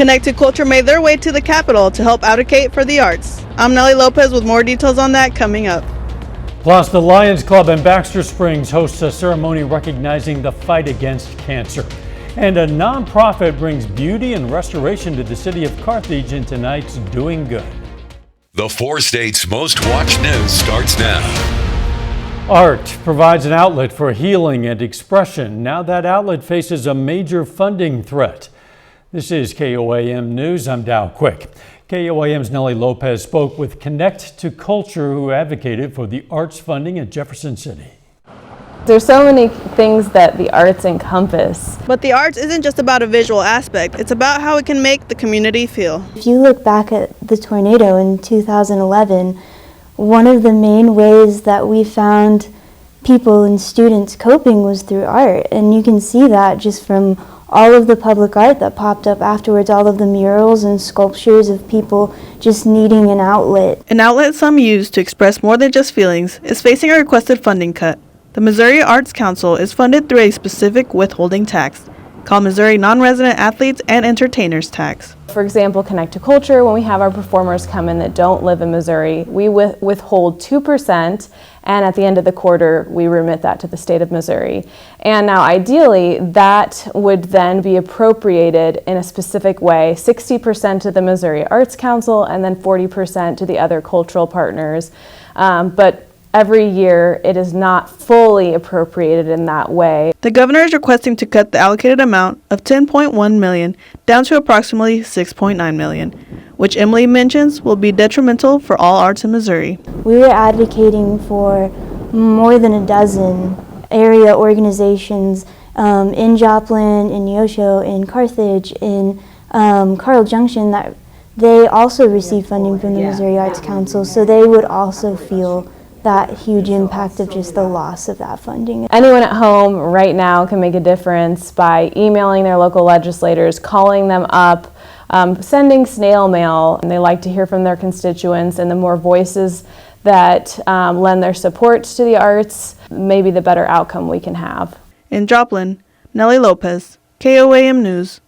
Connect to Culture made their way to the Capitol to help advocate for the arts. I'm Nellie Lopez with more details on that coming up. Plus, the Lions Club in Baxter Springs hosts a ceremony recognizing the fight against cancer. And a nonprofit brings beauty and restoration to the city of Carthage in tonight's Doing Good. The 4 states' most watched news starts now. Art provides an outlet for healing and expression. Now that outlet faces a major funding threat. This is KOAM News. I'm Dow Quick. KOAM's Nellie Lopez spoke with Connect to Culture, who advocated for the arts funding at Jefferson City. There's so many things that the arts encompass. But the arts isn't just about a visual aspect. It's about how it can make the community feel. If you look back at the tornado in 2011, one of the main ways that we found people and students coping was through art. And you can see that just from all of the public art that popped up afterwards, all of the murals and sculptures of people just needing an outlet. An outlet some use to express more than just feelings is facing a requested funding cut. The Missouri Arts Council is funded through a specific withholding tax called Missouri Non-Resident Athletes and Entertainers Tax. For example, Connect to Culture, when we have our performers come in that don't live in Missouri, we withhold 2%, and at the end of the quarter, we remit that to the state of Missouri. And now ideally, that would then be appropriated in a specific way, 60% to the Missouri Arts Council and then 40% to the other cultural partners. But every year, it is not fully appropriated in that way. The governor is requesting to cut the allocated amount of $10.1 million down to approximately $6.9 million, which Emily mentions will be detrimental for all arts in Missouri. We were advocating for more than a dozen area organizations in Joplin, in Neosho, in Carthage, in Carl Junction, that they also receive funding from the Missouri Arts Council, so they would also feel that huge impact of just the loss of that funding. Anyone at home right now can make a difference by emailing their local legislators, calling them up, sending snail mail. And they like to hear from their constituents, and the more voices that lend their support to the arts, maybe the better outcome we can have. In Joplin, Nellie Lopez, KOAM News.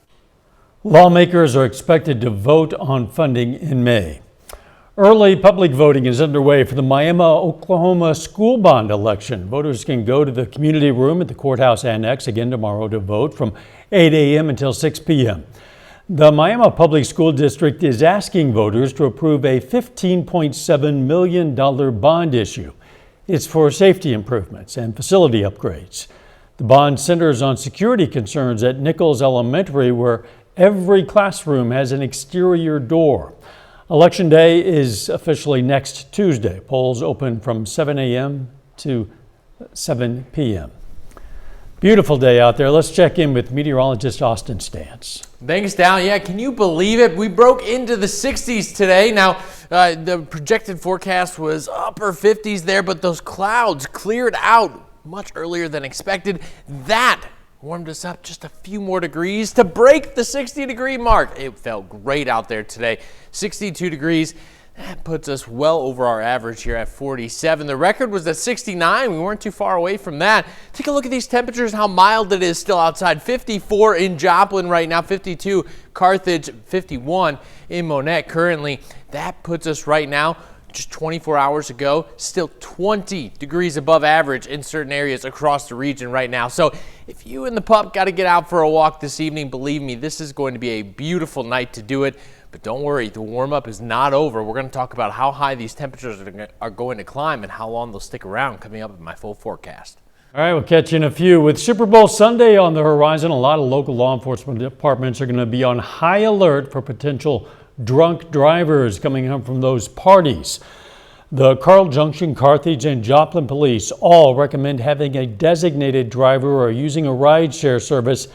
Lawmakers are expected to vote on funding in May. Early public voting is underway for the Miami, Oklahoma school bond election. Voters can go to the community room at the courthouse annex again tomorrow to vote from 8 a.m. until 6 p.m. The Miami Public School District is asking voters to approve a $15.7 million bond issue. It's for safety improvements and facility upgrades. The bond centers on security concerns at Nichols Elementary, where every classroom has an exterior door. Election Day is officially next Tuesday. Polls open from 7 a.m. to 7 p.m. Beautiful day out there. Let's check in with meteorologist Austin Stantz. Thanks, Dow. Yeah, can you believe it? We broke into the 60s today. Now, the projected forecast was upper 50s there, but those clouds cleared out much earlier than expected. That warmed us up just a few more degrees to break the 60-degree mark. It felt great out there today. 62 degrees. That puts us well over our average here at 47. The record was at 69. We weren't too far away from that. Take a look at these temperatures, how mild it is still outside. 54 in Joplin right now, 52 Carthage, 51 in Monette currently. That puts us right now, just 24 hours ago, still 20 degrees above average in certain areas across the region right now. So if you and the pup got to get out for a walk this evening, believe me, this is going to be a beautiful night to do it. But don't worry, the warm-up is not over. We're going to talk about how high these temperatures are going to climb and how long they'll stick around coming up in my full forecast. All right, we'll catch you in a few. With Super Bowl Sunday on the horizon, a lot of local law enforcement departments are going to be on high alert for potential drunk drivers coming home from those parties. The Carl Junction, Carthage, and Joplin police all recommend having a designated driver or using a rideshare service,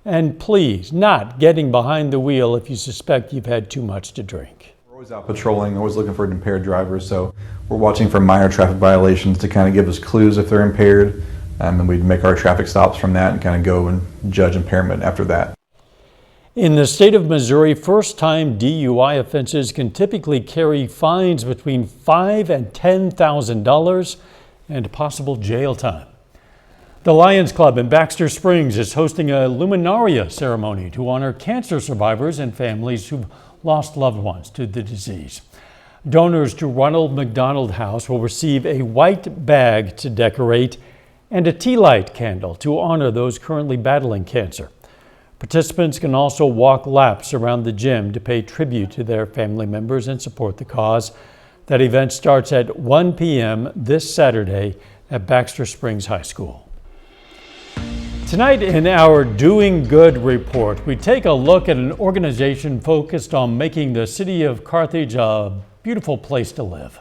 and please not getting behind the wheel if you suspect you've had too much to drink. We're always out patrolling, always looking for impaired drivers, so we're watching for minor traffic violations to kind of give us clues if they're impaired, and we'd make our traffic stops from that and kind of go and judge impairment after that. In the state of Missouri, first-time DUI offenses can typically carry fines between $5,000 and $10,000 and possible jail time. The Lions Club in Baxter Springs is hosting a luminaria ceremony to honor cancer survivors and families who've lost loved ones to the disease. Donors to Ronald McDonald House will receive a white bag to decorate and a tea light candle to honor those currently battling cancer. Participants can also walk laps around the gym to pay tribute to their family members and support the cause. That event starts at 1 p.m. this Saturday at Baxter Springs High School. Tonight in our Doing Good report, we take a look at an organization focused on making the city of Carthage a beautiful place to live.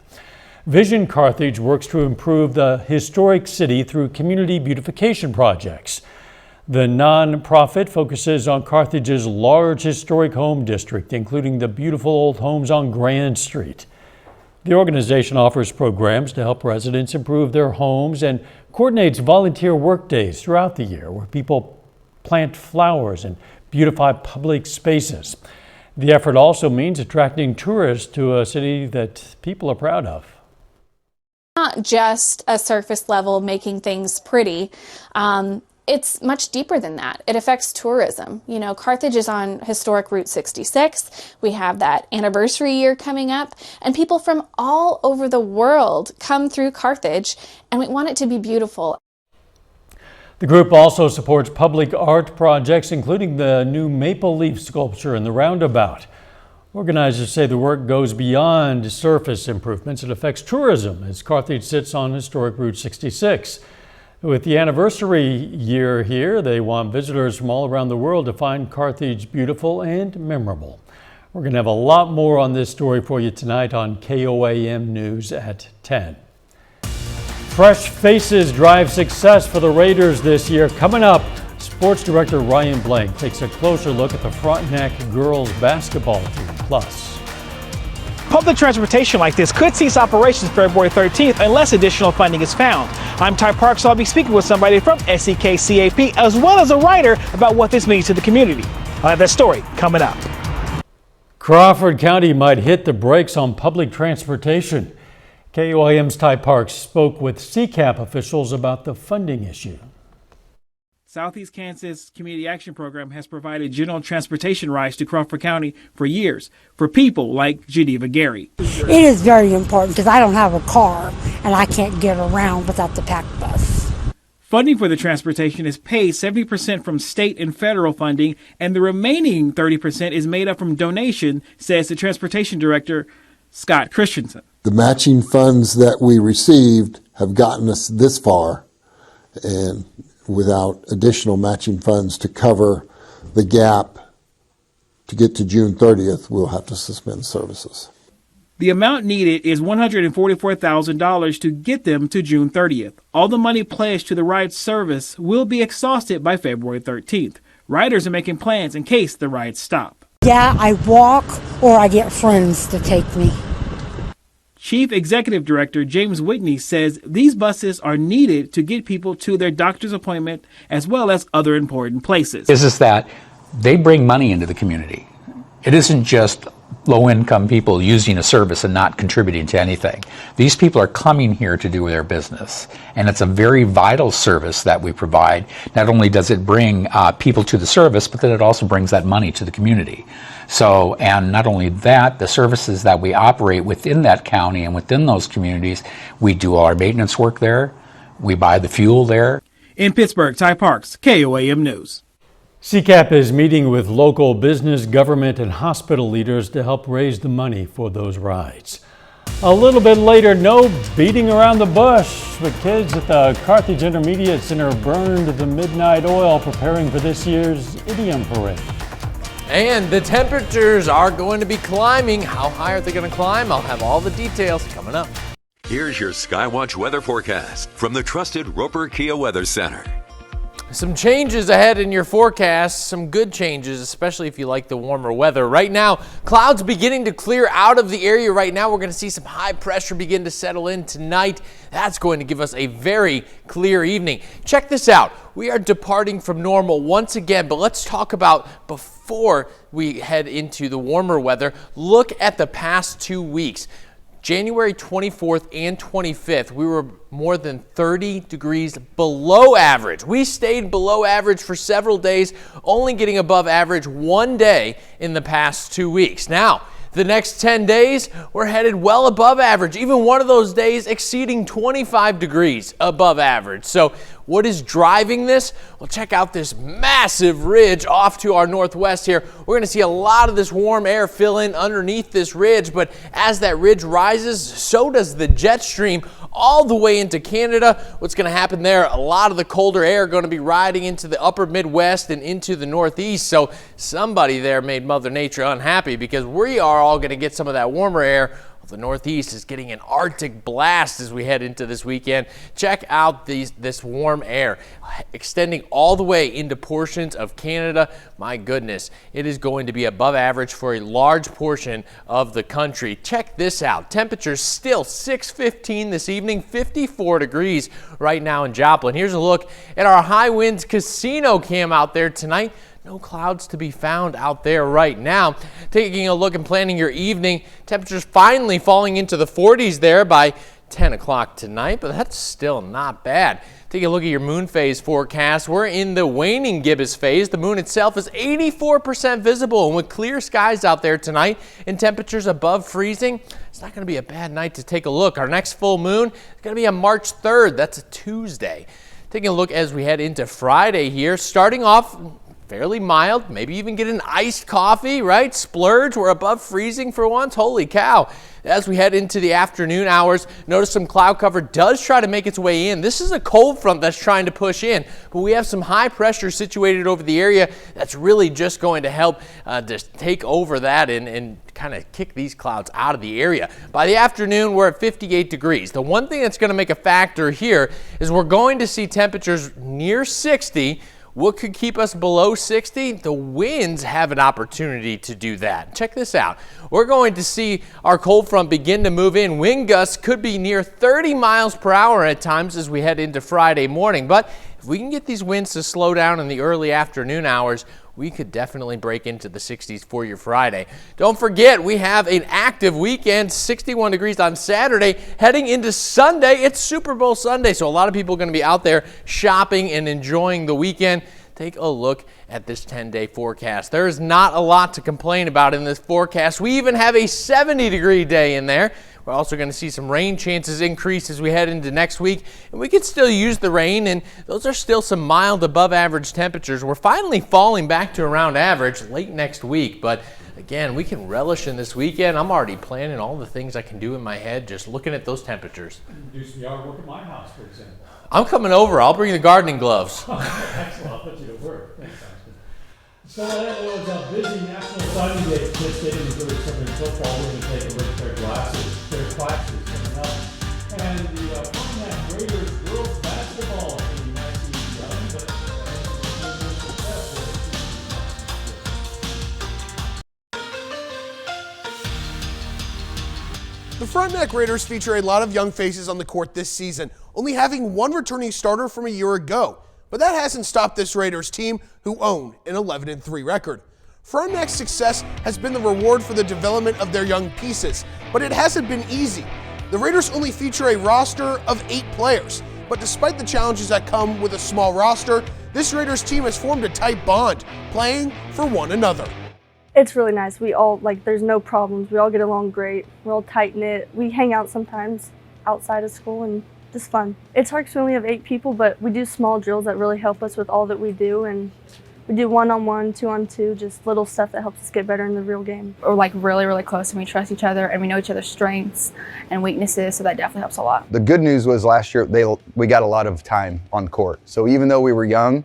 Vision Carthage works to improve the historic city through community beautification projects. The nonprofit focuses on Carthage's large historic home district, including the beautiful old homes on Grand Street. The organization offers programs to help residents improve their homes and coordinates volunteer work days throughout the year where people plant flowers and beautify public spaces. The effort also means attracting tourists to a city that people are proud of. Not just a surface level making things pretty. It's much deeper than that. It affects tourism. You know, Carthage is on historic Route 66. We have that anniversary year coming up, and people from all over the world come through Carthage, and we want it to be beautiful. The group also supports public art projects, including the new maple leaf sculpture in the roundabout. Organizers say the work goes beyond surface improvements. It affects tourism as Carthage sits on historic Route 66. With the anniversary year here, they want visitors from all around the world to find Carthage beautiful and memorable. We're going to have a lot more on this story for you tonight on KOAM News at 10. Fresh faces drive success for the Raiders this year. Coming up, Sports Director Ryan Blank takes a closer look at the Frontenac girls basketball team. Plus, public transportation like this could cease operations February 13th unless additional funding is found. I'm Ty Parks, so I'll be speaking with somebody from SEKCAP as well as a writer about what this means to the community. I'll have that story coming up. Crawford County might hit the brakes on public transportation. KOAM's Ty Parks spoke with CCAP officials about the funding issue. Southeast Kansas Community Action Program has provided general transportation rides to Crawford County for years for people like Geneva Gary. It is very important because I don't have a car and I can't get around without the PAC bus. Funding for the transportation is paid 70% from state and federal funding, and the remaining 30% is made up from donation, says the transportation director, Scott Christensen. The matching funds that we received have gotten us this far, and without additional matching funds to cover the gap to get to June 30th, we'll have to suspend services. The amount needed is $144,000 to get them to June 30th. All the money pledged to the ride service will be exhausted by February 13th. Riders are making plans in case the rides stop. Yeah, I walk or I get friends to take me. Chief Executive Director James Whitney says these buses are needed to get people to their doctor's appointment as well as other important places. Is that they bring money into the community. It isn't just low-income people using a service and not contributing to anything. These people are coming here to do their business, and it's a very vital service that we provide. Not only does it bring people to the service, but then it also brings that money to the community. So, and not only that, the services that we operate within that county and within those communities, we do all our maintenance work there, we buy the fuel there. In Pittsburgh, Ty Parks, KOAM News. CCAP is meeting with local business, government, and hospital leaders to help raise the money for those rides. A little bit later, no beating around the bush. The kids at the Carthage Intermediate Center burned the midnight oil preparing for this year's Idiom Parade. And the temperatures are going to be climbing. How high are they going to climb? I'll have all the details coming up. Here's your Skywatch weather forecast from the trusted Roper Kia Weather Center. Some changes ahead in your forecast, some good changes, especially if you like the warmer weather. Right now, clouds beginning to clear out of the area. Right now, we're going to see some high pressure begin to settle in tonight. That's going to give us a very clear evening. Check this out. We are departing from normal once again, but let's talk about before we head into the warmer weather. Look at the past 2 weeks. January 24th and 25th, we were more than 30 degrees below average. We stayed below average for several days, only getting above average one day in the past 2 weeks. Now, the next 10 days, we're headed well above average, even one of those days exceeding 25 degrees above average. So what is driving this? Well, check out this massive ridge off to our northwest here. We're going to see a lot of this warm air fill in underneath this ridge, but as that ridge rises, so does the jet stream all the way into Canada. What's going to happen there? A lot of the colder air going to be riding into the upper Midwest and into the Northeast. So somebody there made Mother Nature unhappy because we are all going to get some of that warmer air. The Northeast is getting an Arctic blast as we head into this weekend. Check out this warm air extending all the way into portions of Canada. My goodness, it is going to be above average for a large portion of the country. Check this out. Temperatures still 6:15 this evening, 54 degrees right now in Joplin. Here's a look at our high winds casino cam out there tonight. No clouds to be found out there right now. Taking a look and planning your evening, temperatures finally falling into the 40s there by 10 o'clock tonight, but that's still not bad. Take a look at your moon phase forecast. We're in the waning gibbous phase. The moon itself is 84% visible, and with clear skies out there tonight and temperatures above freezing, it's not going to be a bad night to take a look. Our next full moon is going to be on March 3rd. That's a Tuesday. Taking a look as we head into Friday here, starting off fairly mild, maybe even get an iced coffee, right? Splurge, we're above freezing for once. Holy cow. As we head into the afternoon hours, notice some cloud cover does try to make its way in. This is a cold front that's trying to push in, but we have some high pressure situated over the area that's really just going to help just take over that and kind of kick these clouds out of the area. By the afternoon, we're at 58 degrees. The one thing that's going to make a factor here is we're going to see temperatures near 60. What could keep us below 60? The winds have an opportunity to do that. Check this out. We're going to see our cold front begin to move in. Wind gusts could be near 30 miles per hour at times as we head into Friday morning. But if we can get these winds to slow down in the early afternoon hours, we could definitely break into the 60s for your Friday. Don't forget, we have an active weekend, 61 degrees on Saturday. Heading into Sunday, it's Super Bowl Sunday, so a lot of people are going to be out there shopping and enjoying the weekend. Take a look at this 10-day forecast. There is not a lot to complain about in this forecast. We even have a 70-degree day in there. We're also going to see some rain chances increase as we head into next week, and we could still use the rain, and those are still some mild above average temperatures. We're finally falling back to around average late next week, but again, we can relish in this weekend. I'm already planning all the things I can do in my head just looking at those temperatures. Do some yard work at my house, for example. I'm coming over. I'll bring the gardening gloves. Excellent. I'll put you to work. Thanks, so it was a busy National Signing Day for Kid State Missouri Southern football. We're going to take a look at their classes coming up. And the Pontiac Raiders girls basketball team might be young, but The Frontenac Raiders feature a lot of young faces on the court this season, only having one returning starter from a year ago. But that hasn't stopped this Raiders team, who own an 11-3 record. Frontenac's success has been the reward for the development of their young pieces, but it hasn't been easy. The Raiders only feature a roster of 8 players, but despite the challenges that come with a small roster, this Raiders team has formed a tight bond, playing for one another. It's really nice. We all, there's no problems. We all get along great. We're all tight-knit. We hang out sometimes outside of school and just fun. It's hard because we only have 8 people, but we do small drills that really help us with all that we do, and we do 1-on-1, 2-on-2, just little stuff that helps us get better in the real game. We're really, really close, and we trust each other, and we know each other's strengths and weaknesses, so that definitely helps a lot. The good news was last year we got a lot of time on court. So even though we were young,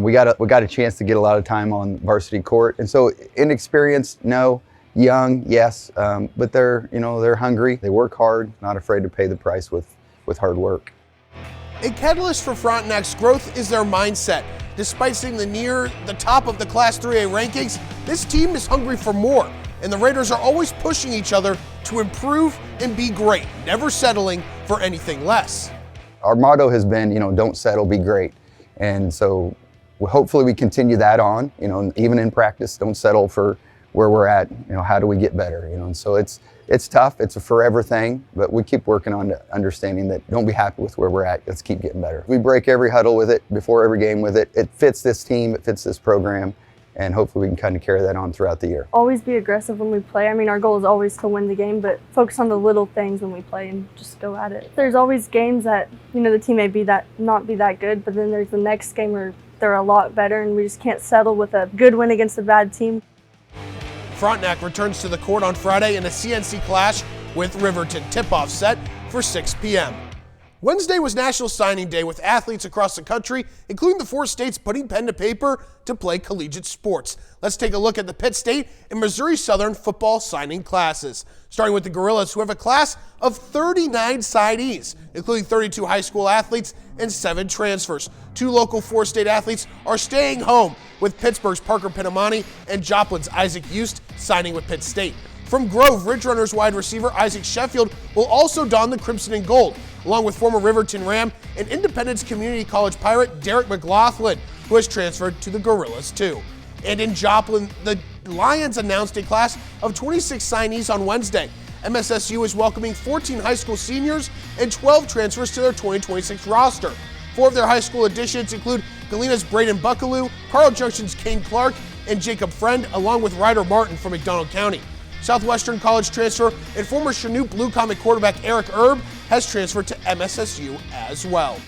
we got a chance to get a lot of time on varsity court. And so inexperienced, no. Young, yes. But they're hungry. They work hard, not afraid to pay the price with hard work. A catalyst for Frontenac's growth is their mindset. Despite sitting near the top of the Class 3A rankings, this team is hungry for more, and the Raiders are always pushing each other to improve and be great, never settling for anything less. Our motto has been, don't settle, be great. And so hopefully we continue that on, even in practice, don't settle for where we're at, how do we get better, and so it's tough. It's a forever thing, but we keep working on understanding that don't be happy with where we're at. Let's keep getting better. We break every huddle with it, before every game with it. It fits this team, it fits this program, and hopefully we can kind of carry that on throughout the year. Always be aggressive when we play. I mean, our goal is always to win the game, but focus on the little things when we play and just go at it. There's always games that, the team may not be that good, but then there's the next game where they're a lot better, and we just can't settle with a good win against a bad team. Frontenac returns to the court on Friday in a CNC clash with Riverton. Tip-off set for 6 p.m. Wednesday was National Signing Day, with athletes across the country, including the 4 states, putting pen to paper to play collegiate sports. Let's take a look at the Pitt State and Missouri Southern football signing classes. Starting with the Gorillas, who have a class of 39 signees, including 32 high school athletes and 7 transfers. 2 local 4-state athletes are staying home, with Pittsburgh's Parker Pinamani and Joplin's Isaac Yost signing with Pitt State. From Grove, Ridge Runners wide receiver Isaac Sheffield will also don the crimson and gold, along with former Riverton Ram and Independence Community College Pirate Derek McLaughlin, who has transferred to the Gorillas too. And in Joplin, the Lions announced a class of 26 signees on Wednesday. MSSU is welcoming 14 high school seniors and 12 transfers to their 2026 roster. 4 of their high school additions include Galena's Braden Buckaloo, Carl Junction's Kane Clark, and Jacob Friend, along with Ryder Martin from McDonald County. Southwestern College transfer and former Chinook Blue Comet quarterback Eric Erb has transferred to MSSU as well.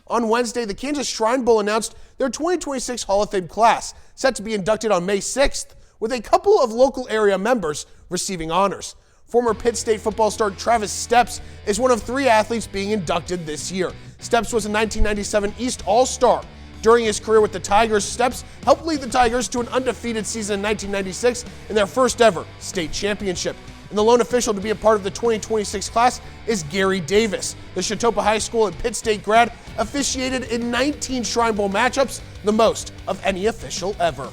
On Wednesday, the Kansas Shrine Bowl announced their 2026 Hall of Fame class, set to be inducted on May 6th, with a couple of local area members receiving honors. Former Pitt State football star Travis Steps is one of 3 athletes being inducted this year. Steps was a 1997 East All-Star. During his career with the Tigers, Steps helped lead the Tigers to an undefeated season in 1996 in their first ever state championship. And the lone official to be a part of the 2026 class is Gary Davis. The Chautauqua High School and Pitt State grad officiated in 19 Shrine Bowl matchups, the most of any official ever.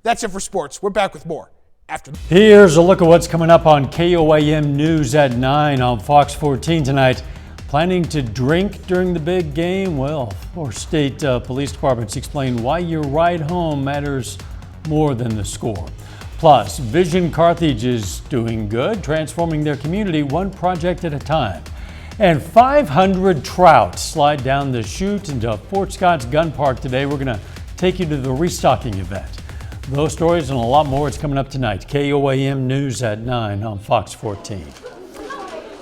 That's it for sports. We're back with more after. Here's a look at what's coming up on KOAM News at 9 on Fox 14 tonight. Planning to drink during the big game? Well, 4 state police departments explain why your ride home matters more than the score. Plus, Vision Carthage is doing good, transforming their community one project at a time. And 500 trout slide down the chute into Fort Scott's Gun Park today. We're going to take you to the restocking event. Those stories and a lot more is coming up tonight. KOAM News at 9 on Fox 14.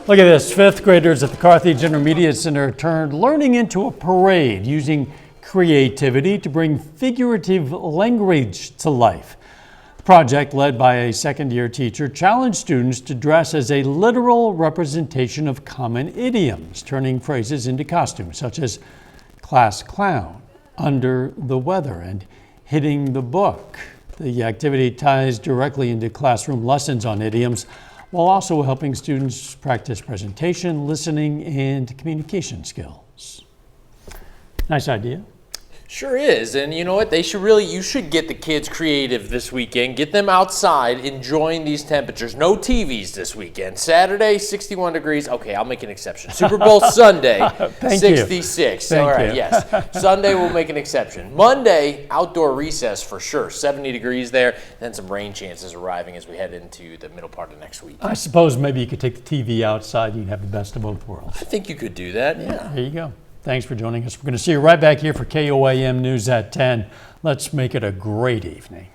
Look at this. 5th graders at the Carthage Intermediate Center turned learning into a parade, using creativity to bring figurative language to life. The project, led by a second-year teacher, challenged students to dress as a literal representation of common idioms, turning phrases into costumes such as class clown, under the weather, and hitting the book. The activity ties directly into classroom lessons on idioms, while also helping students practice presentation, listening, and communication skills. Nice idea. Sure is, and you know what? You should get the kids creative this weekend. Get them outside enjoying these temperatures. No TVs this weekend. Saturday, 61 degrees. Okay, I'll make an exception. Super Bowl Sunday, 66. All right, yes. Sunday we'll make an exception. Monday, outdoor recess for sure. 70 degrees there. Then some rain chances arriving as we head into the middle part of next week. I suppose maybe you could take the TV outside. You can have the best of both worlds. I think you could do that. Yeah. There you go. Thanks for joining us. We're going to see you right back here for KOAM News at 10. Let's make it a great evening.